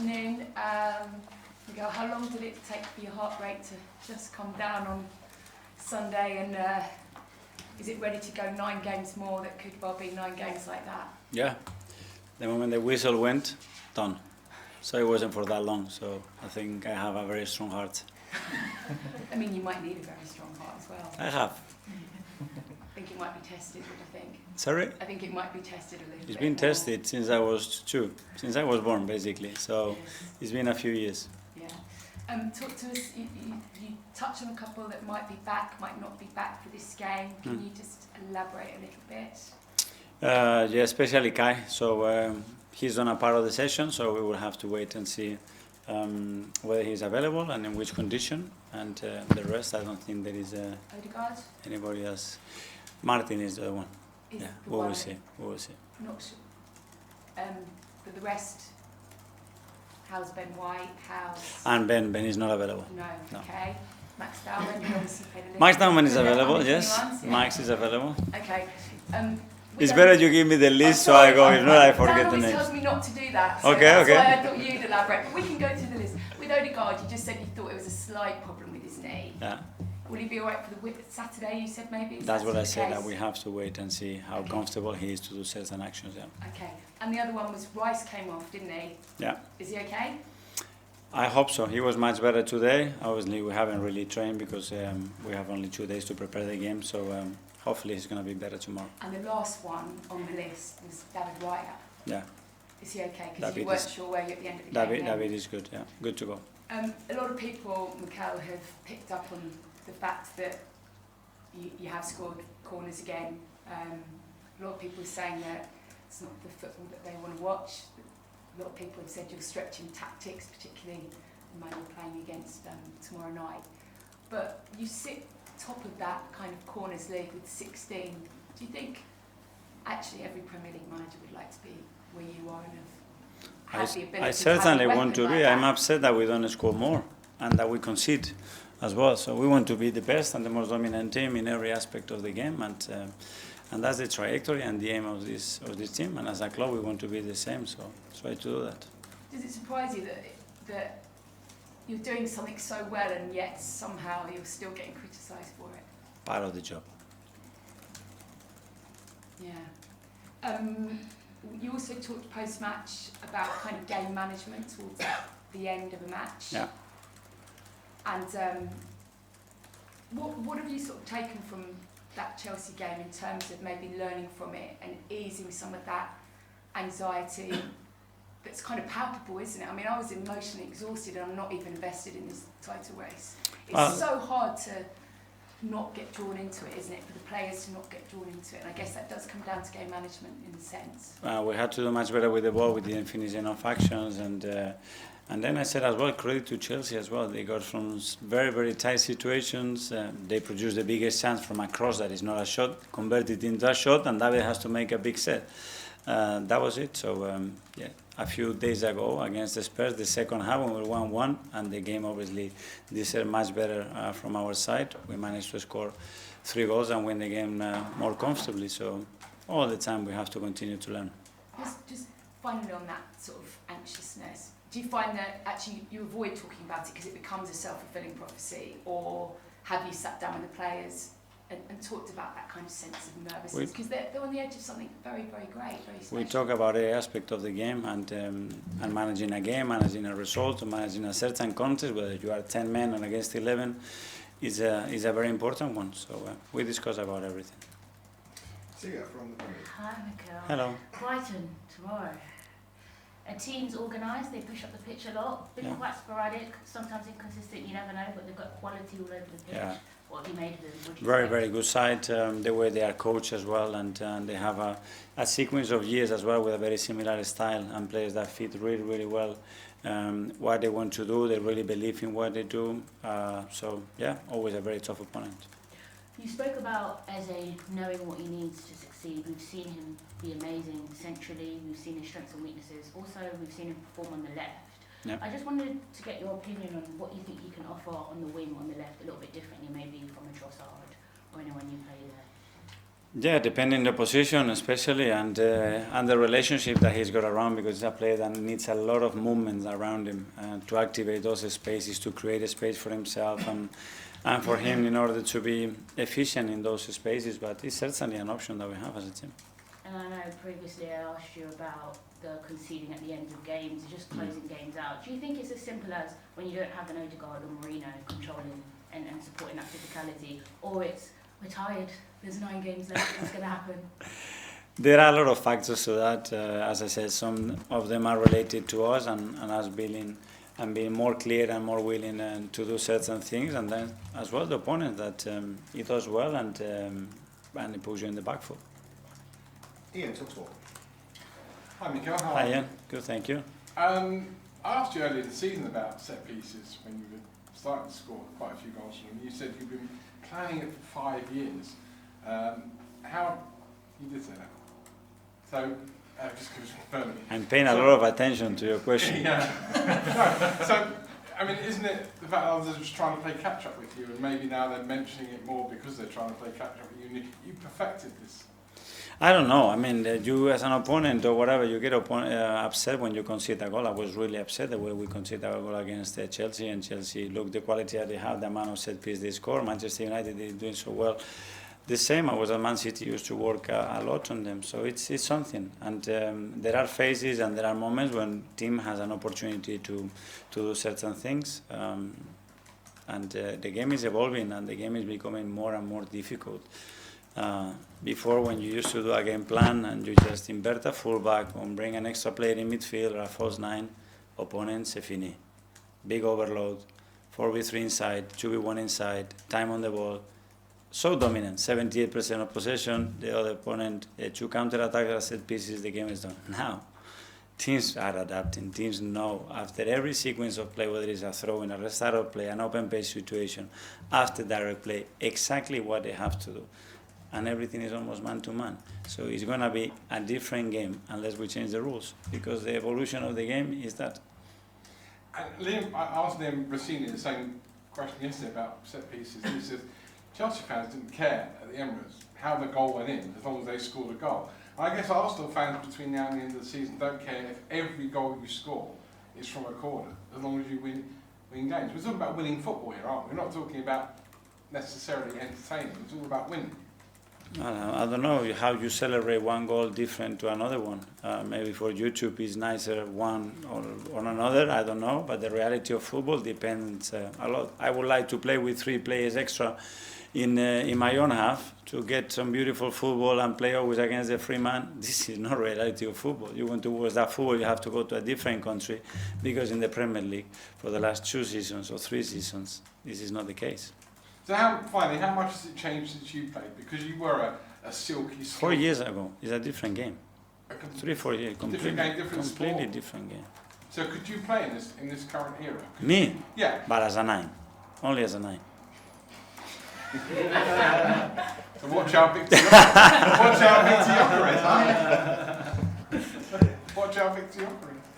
afternoon. Mikel, how long did it take for your heart rate to just come down on Sunday, and is it ready to go 9 games more? That could well be 9 games like that. Yeah, the moment the whistle went, done. So it wasn't for that long, so I think I have a very strong heart. I mean, you might need a very strong heart as well. I have. I think it might be tested, what do you think? Sorry? I think it might be tested a little bit. It's been tested since I was 2, since I was born basically, so it's been a few years. Yeah. Talk to us, you touched on a couple that might be back, might not be back for this game. Can you just elaborate a little bit? Yeah, especially Kai. So he's on a part of the session, so we will have to wait and see whether he's available and in which condition. And the rest, I don't think there is anybody else. Martin is the one. Is yeah, the we one will see. We will see. Not sure. But the rest, how's Ben White? And Ben is not available. No. Okay. Max Dowman, you obviously played a little. Max Dowman is available, yes. Yeah. Max is available. Okay. It's better you give me the list so I go, if not I forget the names. names. Dan always tells me not to do that, so okay, that's okay. why I thought you'd elaborate. But we can go through the list. With Odegaard, you just said you thought it was a slight problem with his knee. Yeah. Will he be alright for the Saturday, you said maybe? That's what I said, that we have to wait and see how comfortable he is to do certain actions, yeah. Okay. And the other one was Rice came off, didn't he? Yeah. Is he okay? I hope so. He was much better today. Obviously, we haven't really trained because we have only 2 days to prepare the game, so hopefully he's going to be better tomorrow. And the last one on the list was David Raya. Yeah. Is he okay? Because you weren't sure where you at the end of the game. David is good, yeah. Good to go. A lot of people, Mikel, have picked up on the fact that you have scored corners again. A lot of people are saying that it's not the football that they want to watch. A lot of people have said you're stretching tactics, particularly the man you're playing against tomorrow night. But you sit top of that kind of corners league with 16. Do you think actually every Premier League manager would like to be where you are and have the ability I certainly want to be. Like I'm upset that we don't score more and that we concede as well. So we want to be the best and the most dominant team in every aspect of the game, and that's the trajectory and the aim of this team. And as a club, we want to be the same. So try to do that. Does it surprise you that you're doing something so well and yet somehow you're still getting criticised for it? Part of the job. Yeah. You also talked post-match about kind of game management towards the end of a match. Yeah. And what have you sort of taken from that Chelsea game in terms of maybe learning from it and easing some of that anxiety that's kind of palpable, isn't it? I mean, I was emotionally exhausted and I'm not even invested in this title race. It's so hard to not get drawn into it, isn't it, for the players to not get drawn into it? And I guess that does come down to game management in a sense. We had to do much better with the ball. We didn't finish enough actions, and then I said as well, credit to Chelsea as well. They got from very, very tight situations. They produced the biggest chance from a cross that is not a shot, converted into a shot, and David has to make a big set. That was it. So, yeah, a few days ago against the Spurs, the second half, when we were 1-1, and the game obviously deserved much better from our side. We managed to score 3 goals and win the game more comfortably. So, all the time we have to continue to learn. Just finally on that sort of anxiousness, do you find that actually you avoid talking about it because it becomes a self-fulfilling prophecy, or have you sat down with the players and talked about that kind of sense of nervousness? Because they're on the edge of something very, very great, very special. We talk about every aspect of the game and managing a game, managing a result, managing a certain contest, whether you are 10 men or against 11, is a very important one. So we discuss about everything. Sia from the Premier League. Hi, Mikel. Hello. Brighton tomorrow. A team's organised, they push up the pitch a lot, been quite sporadic, sometimes inconsistent, you never know, but they've got quality all over the pitch. Yeah. What have you made of them? Very, very good side, the way they are coached as well, and they have a sequence of years as well with a very similar style and players that fit really, really well what they want to do. They really believe in what they do. So, yeah, always a very tough opponent. You spoke about Eze knowing what he needs to succeed. We've seen him be amazing centrally. We've seen his strengths and weaknesses. Also, we've seen him perform on the left. Yep. I just wanted to get your opinion on what you think he can offer on the wing on the left, a little bit differently maybe from a Trossard or anyone you play there. Yeah, depending the position, especially, and the relationship that he's got around, because it's a player that needs a lot of movement around him to activate those spaces, to create a space for himself, and for him in order to be efficient in those spaces. But it's certainly an option that we have as a team. And I know previously I asked you about the conceding at the end of games, just closing games out. Do you think it's as simple as when you don't have an Odegaard or Marino controlling and supporting that physicality, or it's we're tired, there's 9 games left, what's going to happen? There are a lot of factors to that. As I said, some of them are related to us and us being more clear and more willing to do certain things, and then as well the opponent that he does well and he puts you in the back foot. Ian, talk to Hi Mikel, how Hi are you? Ian, good, thank you. I asked you earlier in the season about set pieces when you were starting to score quite a few goals from them. You said you've been planning it for 5 years. How you did say that? So just confirming. I'm paying a lot of attention to your question. Yeah. No, so I mean, isn't it the fact that others are just trying to play catch up with you, and maybe now they're mentioning it more because they're trying to play catch up with you? You perfected this. I don't know. I mean, you as an opponent or whatever, you get upset when you concede a goal. I was really upset the way we conceded our goal against Chelsea, and Chelsea, look, the quality that they have, the amount of set piece they score. Manchester United is doing so well. The same, I was at Man City, used to work a lot on them. So it's something. And there are phases and there are moments when team has an opportunity to do certain things. The game is evolving and the game is becoming more and more difficult. Before, when you used to do a game plan and you just invert a fullback or bring an extra player in midfield or a false 9, opponent, c'est fini. Big overload, 4v3 inside, 2v1 inside, time on the ball. So dominant, 78% of possession, the other opponent, 2 counter-attacks, set pieces, the game is done. Now, teams are adapting. Teams know after every sequence of play, whether it's a throw in, a restart of play, an open pace situation, after direct play, exactly what they have to do. And everything is almost man-to-man. So it's going to be a different game unless we change the rules, because the evolution of the game is that. And Liam, I asked Liam Rossini the same question yesterday about set pieces. He says Chelsea fans didn't care at the Emirates how the goal went in, as long as they scored a goal. And I guess Arsenal fans between now and the end of the season don't care if every goal you score is from a corner, as long as you win games. We're talking about winning football here, aren't we? We're not talking about necessarily entertaining. It's all about winning. I don't know how you celebrate one goal different to another one. Maybe for YouTube it's nicer one or another, I don't know. But the reality of football depends a lot. I would like to play with 3 players extra in my own half to get some beautiful football and play always against the free man. This is not reality of football. You want to watch that football, you have to go to a different country, because in the Premier League for the last 2 seasons or 3 seasons, this is not the case. So finally, how much has it changed since you played? Because you were a silky... 4 years ago, it's a different game. 3-4 years, completely different game. So could you play in this current era? Me? Yeah. But as a 9, only as a 9. So watch how Victor operates, huh? Watch how Victor operates.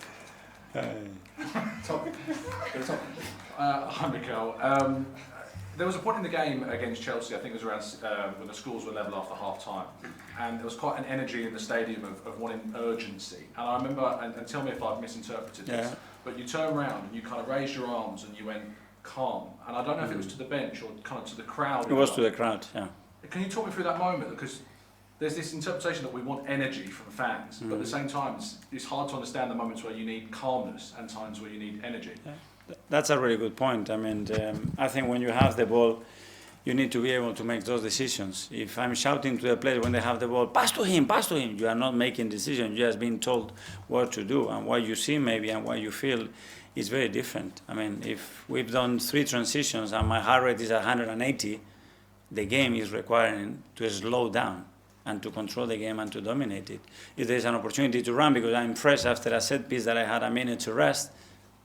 Hi Mikel. There was a point in the game against Chelsea, I think it was around when the scores were level after half time, and there was quite an energy in the stadium of wanting urgency. And I remember, and tell me if I've misinterpreted this, but you turned around and you kind of raised your arms and you went calm. And I don't know if it was to the bench or kind of to the crowd. It was to the crowd, yeah. Can you talk me through that moment? Because there's this interpretation that we want energy from fans, but at the same time it's hard to understand the moments where you need calmness and times where you need energy. Yeah. That's a really good point. I mean, I think when you have the ball, you need to be able to make those decisions. If I'm shouting to the players when they have the ball, pass to him, you are not making decisions. You're just being told what to do, and what you see maybe and what you feel is very different. I mean, if we've done 3 transitions and my heart rate is 180, the game is requiring to slow down and to control the game and to dominate it. If there's an opportunity to run because I'm fresh after a set piece that I had a minute to rest,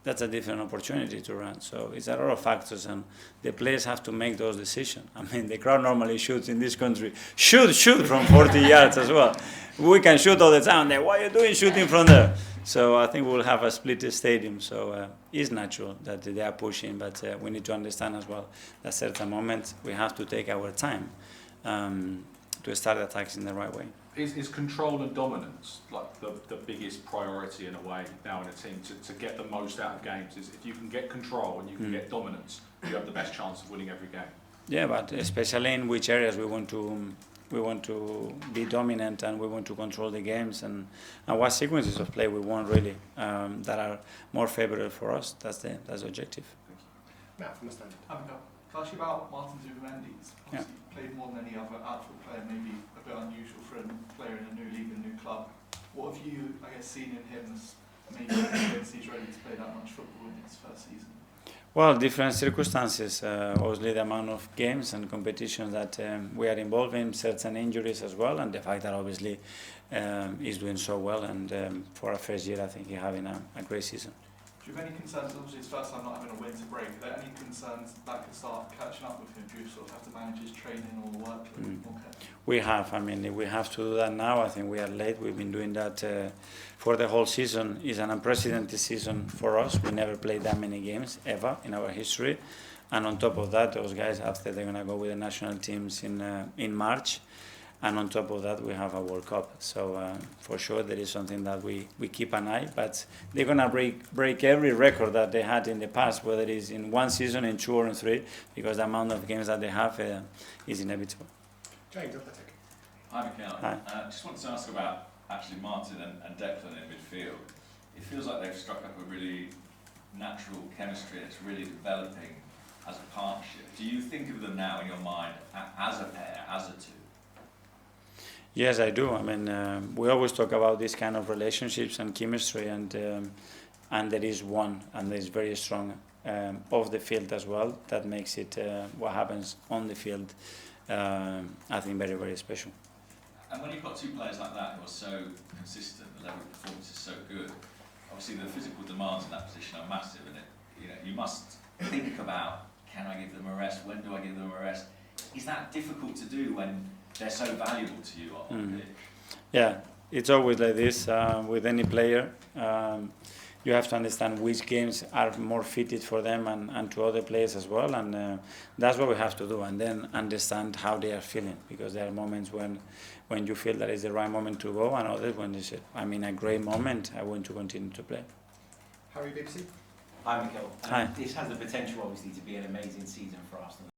that's a different opportunity to run. So it's a lot of factors, and the players have to make those decisions. I mean, the crowd normally shoots in this country. Shoot from 40 yards as well. We can shoot all the time. What are you doing shooting from there? So I think we'll have a split stadium. So it's natural that they are pushing, but we need to understand as well that certain moments we have to take our time. start the attacks in the right way. Is control and dominance like the biggest priority in a way now in a team to get the most out of games? Is if you can get control and you can get dominance, you have the best chance of winning every game. Yeah, but especially in which areas we want to be dominant and we want to control the games and what sequences of play we want really that are more favourable for us. That's the objective. Matt from the stand. Can I ask you about Martin Zubimendi? He's obviously played more than any other outfield player, maybe a bit unusual for a player in a new league, a new club. What have you, I guess, seen in him that's maybe he's ready to play that much football in his first season? Well, different circumstances, obviously the amount of games and competitions that we are involved in, certain injuries as well, and the fact that obviously he's doing so well, and for our first year I think he's having a great season. Do you have any concerns, obviously his first time not having a winter break, are there any concerns that could start catching up with him? Do you sort of have to manage his training or workload? We have, we have to do that now. I think we are late. We've been doing that for the whole season. It's an unprecedented season for us. We never played that many games ever in our history. And on top of that, those guys, after they're going to go with the national teams in March. And on top of that, we have a World Cup. So for sure, there is something that we keep an eye. But they're going to break every record that they had in the past, whether it is in one season, in two or in three, because the amount of games that they have is inevitable. James, Athletic. Hi, Mikel. Hi. Just wanted to ask about actually Martin and Declan in midfield. It feels like they've struck up a really natural chemistry and it's really developing as a partnership. Do you think of them now in your mind as a pair, as a two? Yes, I do. We always talk about these kind of relationships and chemistry, and there is one, and there is very strong off the field as well. That makes it what happens on the field, I think, very, very special. And when you've got two players like that who are so consistent, the level of performance is so good, obviously the physical demands in that position are massive, and you must think about, can I give them a rest? When do I give them a rest? Is that difficult to do when they're so valuable to you on the pitch? Yeah, it's always like this with any player. You have to understand which games are more fitted for them and to other players as well, and that's what we have to do, and then understand how they are feeling, because there are moments when you feel that it's the right moment to go, and others when you say, I'm in a great moment, I want to continue to play. Harry, BBC. Hi, Mikel. Hi. This has the potential, obviously, to be an amazing season for Arsenal.